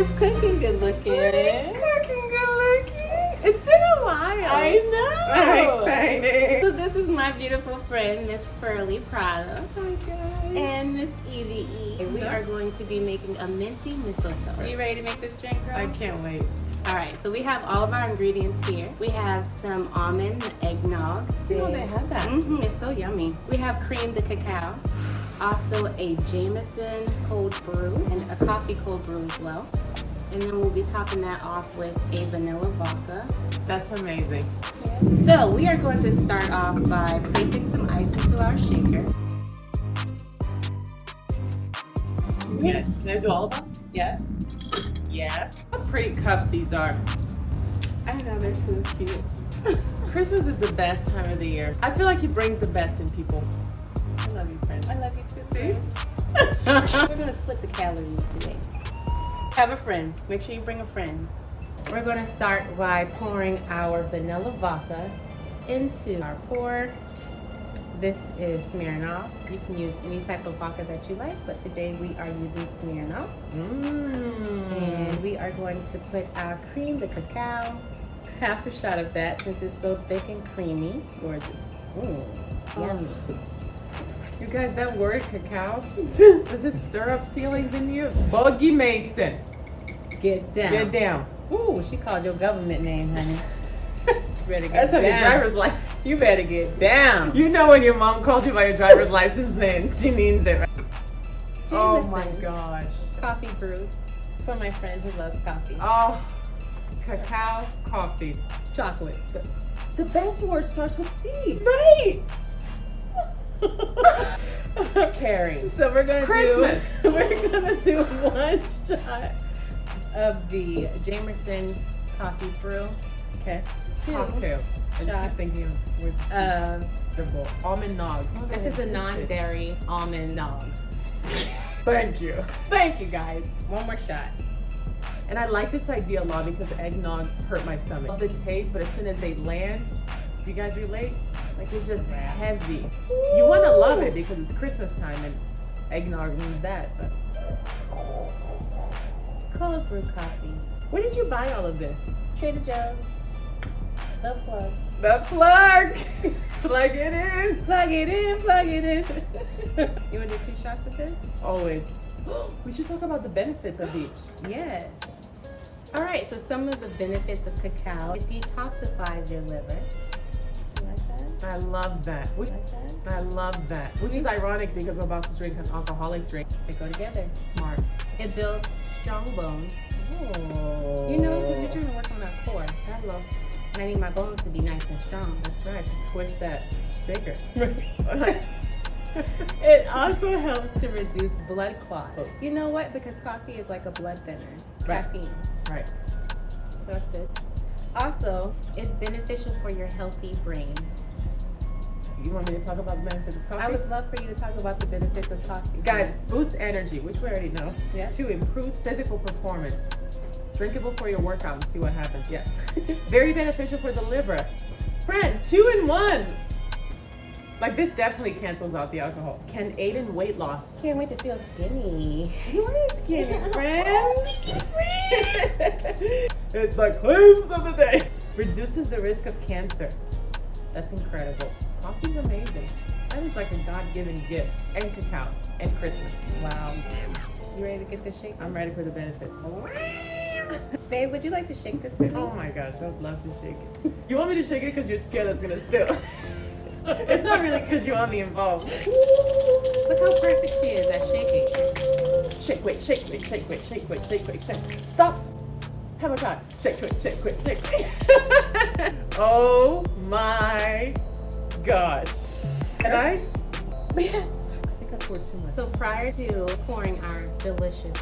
it's cooking good looking. It's cooking good looking. It's been a while. I know. I'm excited. So this is my beautiful friend, Miss Pearly Prada. Hi guys. And Miss Evie E. We are going to be making a minty mistletoe. Are you ready to make this drink, girl? I can't wait. Alright, so we have all of our ingredients here. We have some almond eggnog. Oh, they have that. It's so yummy. We have cream de cacao. Also a Jameson cold brew and a coffee cold brew as well. And then we'll be topping that off with a vanilla vodka. That's amazing. So we are going to start off by placing some ice into our shaker. Yeah. Can I do all of them? Yes. Yeah. What pretty cups these are. I know, they're so cute. Christmas is the best time of the year. I feel like it brings the best in people. I love you, friend. I love you too. See? We're going to split the calories today. Have a friend. Make sure you bring a friend. We're going to start by pouring our vanilla vodka into our pour. This is Smirnoff. You can use any type of vodka that you like, but today we are using Smirnoff. And we are going to put our cream de cacao. Half a shot of that since it's so thick and creamy. Gorgeous. Yummy. You guys, that word cacao, does it stir up feelings in you? Bogey Mason. Get down. Get down. Ooh, she called your government name, honey. Better get That's on your down. driver's license. You better get down. You know when your mom calls you by your driver's license name, she means it, right? Oh my Jameson. gosh. Coffee brew for my friend who loves coffee. Oh, cacao coffee. Chocolate. The best word starts with C. Right. Caring. So we're gonna Christmas. do 1 shot of the Jameson coffee brew. Okay. 2 Cocktails. I'm shots. just thinking with almond nog. This is a non-dairy almond nog. Thank you. Thank you, guys. 1 more shot. And I like this idea a lot because eggnogs hurt my stomach. Love the taste, but as soon as they land, do you guys relate? Like it's just heavy. You want to love it because it's Christmas time and eggnog means that. But Cold brew coffee. where did you buy all of this? Trader Joe's. The plug. The plug. Plug it in. Plug it in, plug it in. You want to do 2 shots of this? Always. We should talk about the benefits of each. Yes. All right, so some of the benefits of cacao. It detoxifies your liver. You like that? I love that. You like that? I love that. Which is ironic because I'm about to drink an alcoholic drink. They go together. Smart. It builds strong bones. Oh. You know, because we're trying to work on our core. I love. And I need my bones to be nice and strong. That's right. Twist that shaker. It also helps to reduce blood clots. You know what? Because coffee is like a blood thinner. Right. Caffeine. Right. So that's good. Also, it's beneficial for your healthy brain. You want me to talk about the benefits of coffee? I would love for you to talk about the benefits of coffee. Guys, boost energy, which we already know. Yeah. 2, improves physical performance. Drinkable for your workout and see what happens. Yeah. Very beneficial for the liver. Friend, 2 in 1. Like this definitely cancels out the alcohol. Can aid in weight loss. Can't wait to feel skinny. You are skinny, friend. It's the claims of the day. Reduces the risk of cancer. That's incredible. Coffee's amazing. That is like a God-given gift. And cacao. And Christmas. Wow. You ready to get this shake? I'm ready for the benefits. Babe, would you like to shake this with me? Oh my gosh, I would love to shake it. You want me to shake it because you're scared it's gonna spill. It's not really because you want me involved. Look how perfect she is at shaking. Shake, wait, shake, wait, shake, wait, shake, wait, shake, wait, shake. Stop. Have a time. Shake, quick, shake, quick, shake, quick. Oh my gosh. Can I? Yes. I think I poured too much. So prior to pouring our delicious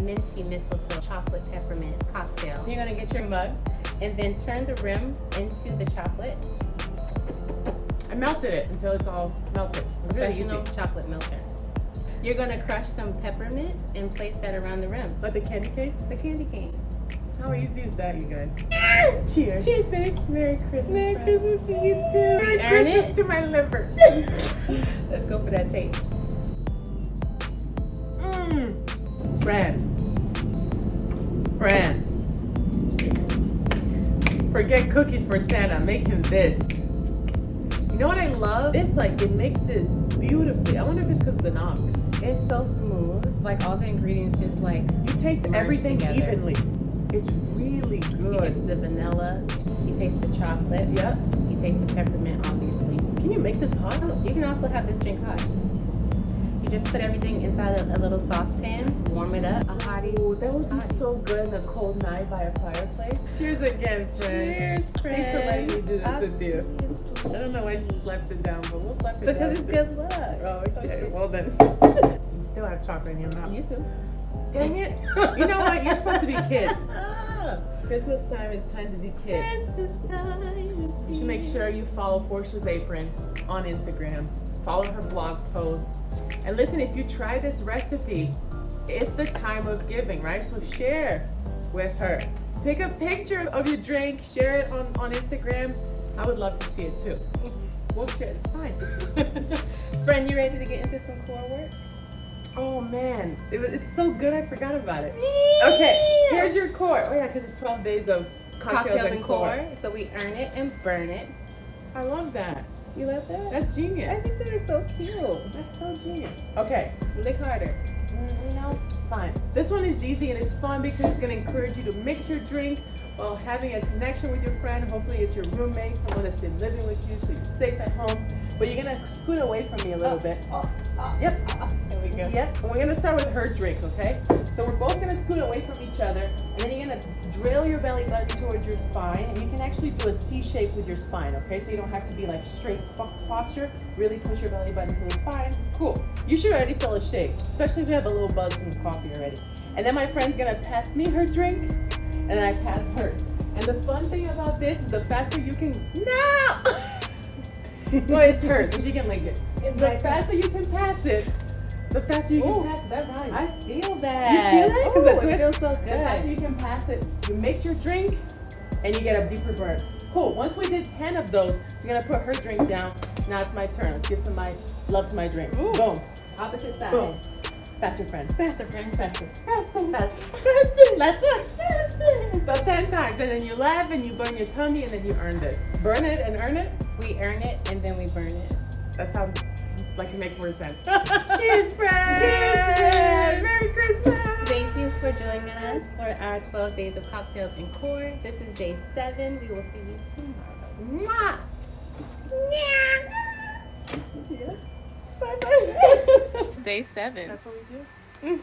Minty Mistletoe chocolate peppermint cocktail, you're gonna get your mug and then turn the rim into the chocolate. I melted it until it's all melted. It's really Professional easy. chocolate melter. You're gonna crush some peppermint and place that around the rim. Like the candy cane? The candy cane. How easy is that, you guys? Cheers. Cheers, babe. Merry Christmas. Merry friend. Christmas to you too. Merry Earn Christmas it. to my liver. Let's go for that taste. Friend. Friend. Forget cookies for Santa. Make him this. You know what I love? This, like, it mixes beautifully. I wonder if it's because of the knock. It's so smooth. Like all the ingredients just like You taste merge everything together. evenly. It's really You taste good. the vanilla, you taste the chocolate, Yeah. you taste the peppermint, obviously. Can you make this hot? You can also have this drink hot. You just put everything inside a little saucepan, warm it up, a hottie. Ooh, that would be Hottie. so good on a cold night by a fireplace. Cheers again, friend. Cheers, friend. Thanks for letting me do this with you. I don't know why she slaps it down, but we'll slap it down. Because it's too. good luck. Oh, okay. Well then. You still have chocolate in your mouth. You too. Dang it. You know what? You're supposed to be kids. Christmas time is time to be kids. Christmas time. You should make sure you follow Portia's Apron on Instagram. Follow her blog posts. And listen, if you try this recipe, it's the time of giving, right? So share with her. Take a picture of your drink, share it on Instagram. I would love to see it too. We'll share, it's fine. Friend, you ready to get into some core work? Oh man, it's so good I forgot about it. Okay, here's your core. Oh yeah, because it's 12 days of cocktails and core. So we earn it and burn it. I love that. You love that? That's genius. I think that is so cute. That's so genius. Okay, lick harder. No, It's fine. This one is easy and it's fun because it's going to encourage you to mix your drink while having a connection with your friend. Hopefully it's your roommate, someone that's been living with you so you're safe at home. But you're going to scoot away from me a little bit. Yep. There we go. Yep. And we're going to start with her drink, okay? So we're both going to scoot away from each other. And then you're going to drill your belly button towards your spine. And you can actually do a C shape with your spine, okay? So you don't have to be like straight posture. Really push your belly button to the spine. Cool. You should already feel a shake, especially if you have a little buzz from the coffee already. And then my friend's going to pass me her drink. And then I pass hers. And the fun thing about this is the faster you can... No! No, it's hers, so she can lick it. The faster you can pass it, the faster you can pass it. That's right. I feel that. You feel it? 'Cause Ooh, the it feels so The faster good. you can pass it, you mix your drink, and you get a deeper burn. Cool. Once we did 10 of those, she's gonna put her drink down. Now it's my turn. Let's give some love to my drink. Ooh. Boom. Opposite side. Boom. Faster, friend. Faster, friend. Faster. Faster. Faster. Let's go. So 10 times, and then you laugh and you burn your tummy, and then you earn this. Burn it and earn it. We earn it and then we burn it. That sounds like it makes more sense. Cheers, friend. Cheers, friend. Merry Christmas. Thank you for joining us for our 12 days of cocktails and core. This is day 7. We will see you tomorrow. Mwah. Yeah. Bye-bye. Day 7. That's what we do.